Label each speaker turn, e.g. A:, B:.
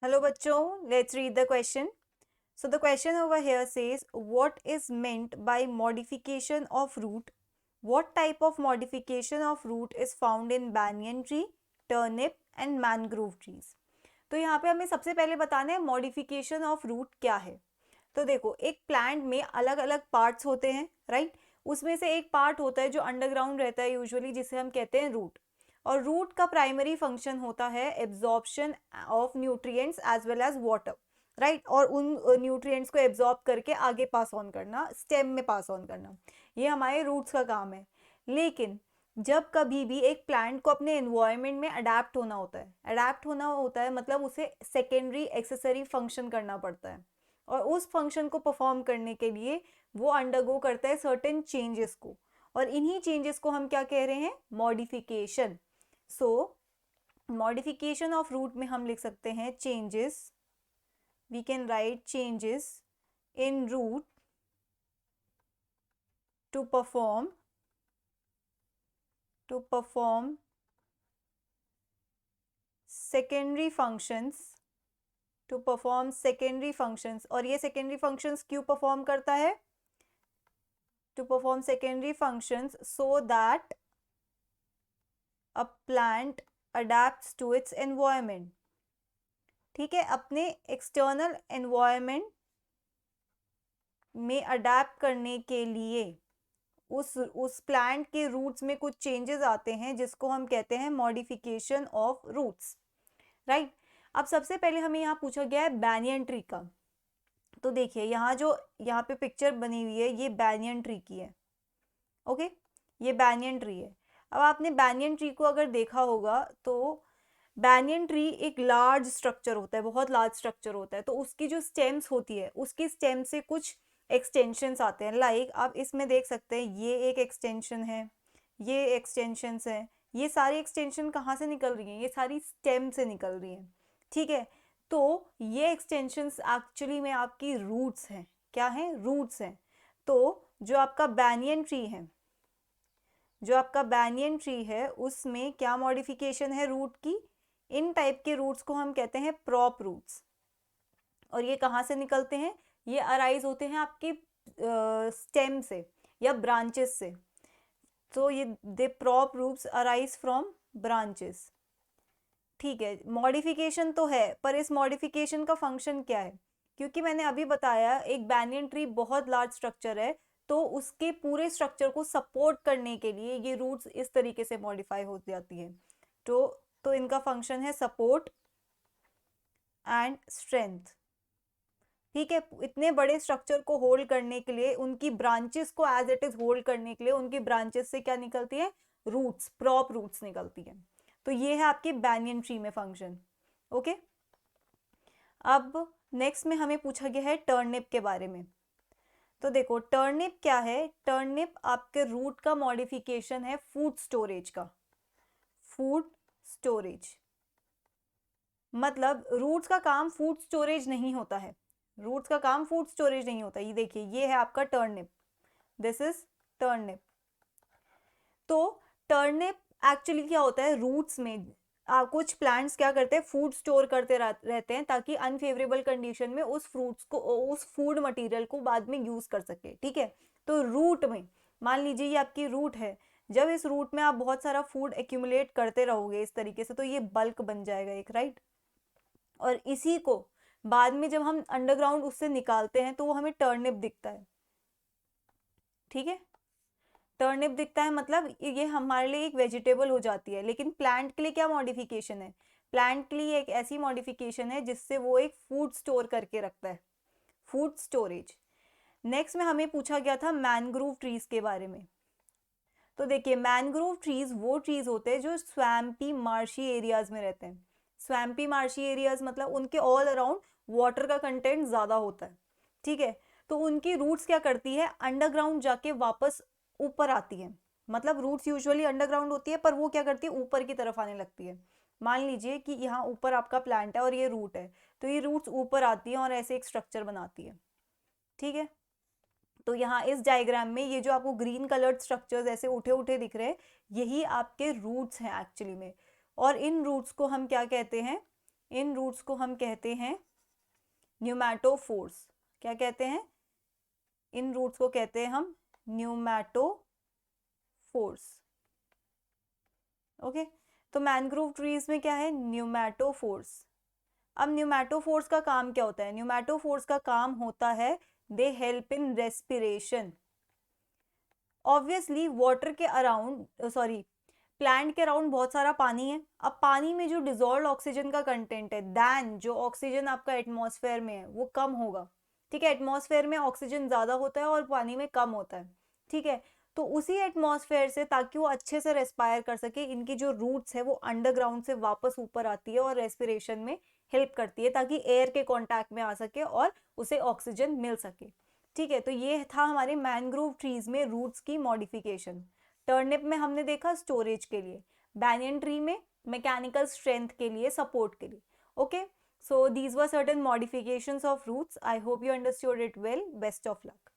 A: Hello bachcho, let's read the question. So the question over here says, what is meant by modification of root? What type of modification of root is found in banyan tree, turnip and mangrove trees? तो यहाँ पे हमें सबसे पहले बताना है modification of root क्या है. तो देखो, एक प्लांट में अलग अलग पार्ट्स होते हैं, राइट. उसमें से एक पार्ट होता है जो अंडरग्राउंड रहता है यूजुअली, जिसे हम कहते हैं रूट. और रूट का प्राइमरी फंक्शन होता है absorption of nutrients as well as water, right. और उन न्यूट्रिएंट्स को एब्जॉर्ब करके आगे पास ऑन करना, स्टेम में पास ऑन करना, ये हमारे रूट्स का काम है. लेकिन जब कभी भी एक प्लांट को अपने एनवायरनमेंट में अडेप्ट होना होता है मतलब उसे सेकेंडरी एक्सेसरी फंक्शन करना पड़ता है. और उस फंक्शन को परफॉर्म करने के लिए वो अंडरगो करता है सर्टेन चेंजेस को. और इन्हीं चेंजेस को हम क्या कह रहे हैं? Modification. So modification of root में हम लिख सकते हैं changes. We can write changes in root to perform secondary functions. और ये सेकेंडरी फंक्शंस क्यों परफॉर्म करता है? To perform secondary functions so that a plant adapts to its environment. ठीक है, अपने एक्सटर्नल एनवायरनमेंट में अडेप्ट करने के लिए उस प्लांट के रूट्स में कुछ चेंजेस आते हैं जिसको हम कहते हैं मॉडिफिकेशन ऑफ रूट्स, राइट. अब सबसे पहले हमें यहाँ पूछा गया है बैनियन ट्री का. तो देखिए यहाँ पे पिक्चर बनी हुई है, ये बैनियन ट्री की है. ओके, ये बैनियन ट्री है. अब आपने बैनियन ट्री को अगर देखा होगा तो बैनियन ट्री एक लार्ज स्ट्रक्चर होता है, बहुत लार्ज स्ट्रक्चर होता है. तो उसकी जो स्टेम्स होती है, उसकी स्टेम से कुछ एक्सटेंशंस आते हैं. लाइक आप इसमें देख सकते हैं, ये एक एक्सटेंशन है, ये एक्सटेंशंस है. ये सारी एक्सटेंशन कहाँ से निकल रही हैं? ये सारी स्टेम से निकल रही हैं. ठीक है, तो ये एक्सटेंशंस एक्चुअली में आपकी रूट्स हैं. क्या हैं? रूट्स हैं. तो जो आपका बैनियन ट्री है उसमें क्या मॉडिफिकेशन है रूट की? इन टाइप के रूट्स को हम कहते हैं प्रॉप रूट्स. और ये कहाँ से निकलते हैं? ये अराइज होते हैं आपके स्टेम से या ब्रांचेस से. तो ये they prop roots arise from branches. ठीक है, मॉडिफिकेशन तो है, पर इस मॉडिफिकेशन का फंक्शन क्या है? क्योंकि मैंने अभी बताया एक बैनियन ट्री बहुत लार्ज स्ट्रक्चर है, तो उसके पूरे स्ट्रक्चर को सपोर्ट करने के लिए ये रूट्स इस तरीके से मॉडिफाई हो जाती है. तो इनका फंक्शन है सपोर्ट एंड स्ट्रेंथ. ठीक है, इतने बड़े स्ट्रक्चर को होल्ड करने के लिए, उनकी ब्रांचेस को एज इट इज होल्ड करने के लिए, उनकी ब्रांचेस से क्या निकलती है? रूट्स, प्रॉप रूट्स निकलती है. तो ये है आपकी बैनियन ट्री में फंक्शन. ओके, अब नेक्स्ट में हमें पूछा गया है टर्निप के बारे में. तो देखो, टर्निप क्या है? टर्निप आपके रूट का मॉडिफिकेशन है फूड स्टोरेज का. फूड स्टोरेज मतलब रूट्स का काम फूड स्टोरेज नहीं होता है. ये देखिए, ये है आपका टर्निप. This is turnip. तो टर्निप एक्चुअली क्या होता है? रूट्स में कुछ प्लांट्स क्या करते हैं? फूड स्टोर करते रहते हैं ताकि अनफेवरेबल कंडीशन में उस फूड मटेरियल को बाद में यूज कर सके. ठीक है, तो रूट में मान लीजिए ये आपकी रूट है. जब इस रूट में आप बहुत सारा फूड एक्यूमुलेट करते रहोगे इस तरीके से, तो ये बल्क बन जाएगा एक, राइट. और इसी को बाद में जब हम अंडरग्राउंड उससे निकालते हैं तो वो हमें टर्निप दिखता है. ठीक है, टर्निप दिखता है मतलब ये हमारे लिए एक वेजिटेबल हो जाती है. लेकिन प्लांट के लिए क्या मॉडिफिकेशन है? प्लांट के लिए एक ऐसी मॉडिफिकेशन है जिससे वो एक फूड स्टोर करके रखता है, फूड स्टोरेज. नेक्स्ट में हमें पूछा गया था मैनग्रोव ट्रीज के बारे में. तो देखिए, मैनग्रोव ट्रीज वो ट्रीज होते हैं जो स्वैम्पी मार्शी एरियाज में रहते हैं. स्वैम्पी मार्शी एरियाज मतलब उनके ऑल अराउंड वाटर का कंटेंट ज्यादा होता है. ठीक है, तो उनकी रूट्स क्या करती है? अंडरग्राउंड जाके वापस ऊपर आती है. मतलब रूट्स यूजुअली अंडरग्राउंड होती है, पर वो क्या करती है? ऊपर की तरफ आने लगती है. मान लीजिए कि यहाँ ऊपर आपका प्लांट है और ये रूट है, तो ये रूट्स ऊपर आती है और ऐसे एक स्ट्रक्चर बनाती है. ठीक है, तो यहाँ इस डायग्राम में ये जो आपको ग्रीन कलर्ड स्ट्रक्चर्स ऐसे उठे उठे दिख रहे हैं, यही आपके रूट्स हैं एक्चुअली में. और इन रूट्स को हम क्या कहते हैं? इन रूट्स को हम कहते हैं न्यूमैटोफोर्स। क्या कहते हैं? इन रूट्स को कहते हैं हम न्यूमैटोफोर्स। ओके, तो मैनग्रोव ट्रीज में क्या है? न्यूमैटोफोर्स। अब न्यूमैटोफोर्स का काम क्या होता है? न्यूमैटोफोर्स का काम होता है they help in respiration. Obviously water के अराउंड प्लांट के अराउंड बहुत सारा पानी है। अब पानी में जो डिजोल्व ऑक्सीजन का कंटेंट है दैन जो ऑक्सीजन आपका एटमॉस्फेयर में है वो कम होगा। ठीक है, एटमॉस्फेयर में ऑक्सीजन ज़्यादा होता है और पानी में कम होता है। ठीक है, तो उसी एटमॉस्फेयर से ताकि वो अच्छे से रेस्पायर कर सके, इनकी जो रूट्स है वो अंडरग्राउंड से वापस ऊपर आती है और रेस्पिरेशन में हेल्प करती है ताकि एयर के कांटेक्ट में आ सके और उसे ऑक्सीजन मिल सके। ठीक है, तो ये था हमारे मैनग्रोव ट्रीज में रूट्स की मॉडिफिकेशन। टर्निप में हमने देखा स्टोरेज के लिए, बैनियन ट्री में मैकेनिकल स्ट्रेंथ के लिए, सपोर्ट के लिए। Okay, so these were certain modifications of roots. I hope you understood it well. Best of luck.